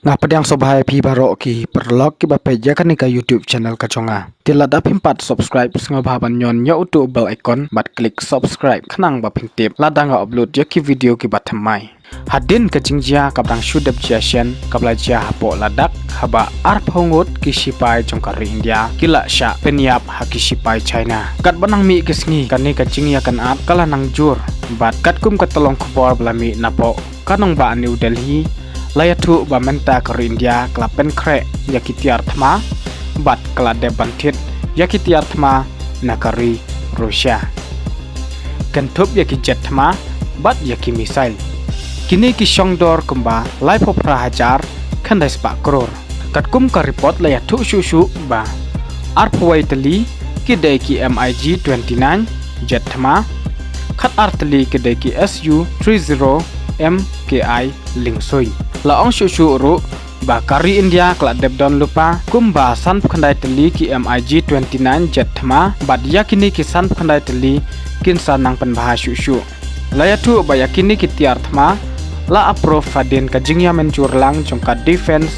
Ngapadang sobhai pi barok ki perlok ki bapeja kan ka YouTube channel ka chonga. Tilada pimpat subscribe sngo bhaban nyon nya utu bell icon bat klik subscribe khnang ba pingtip ladanga upload ya ki video ki bathamai. Hadin ka jingjia kabrang shudap jiasian kabla jia hapo ladak haba arphongot ki sipai jongkar India kila sha penyap haki sipai China. Kat banang mi kesngi kani ka jingya kan at kala nang jur bat kat kum katolong khobor blami napo kanong ba New Delhi layatu ba menta ke India kala Pynkhreh yaki tiar thma bat kala debantit yaki tiar thma nakari Rusia kentup yaki jet thma bat yaki misail kini ki shongdor kumba lai popra hajar khandai spa kror katkum ka report layatu shushu ba arpwai tali kidai ki MiG 29 jet thma khat artli kidai ki Su 30 MKI lingsoi laong shushu ru ba kari India kala debdon lupa kumba san khandai tali ki MiG 29 jet thma bat yakini ki san khandai tali kinsa nang penbah shushu layatu ba yakini ki tiar thma la approve fadin ka jingya mencur lang jongka Defense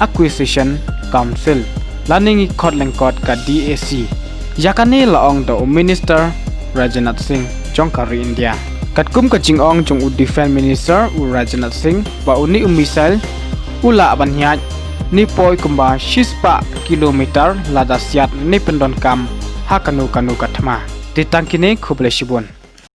Acquisition Council laningi khot lengkot ka DAC yakani laong do Minister Rajnath Singh jongka India katkum ka jingong jong u Defense Minister u Rajnath Singh ba uni misal ula banhyaj ni poi kumba shispa kilometer lada siat ni pendon kam hakanu kanu kathma titangkine khuble sibon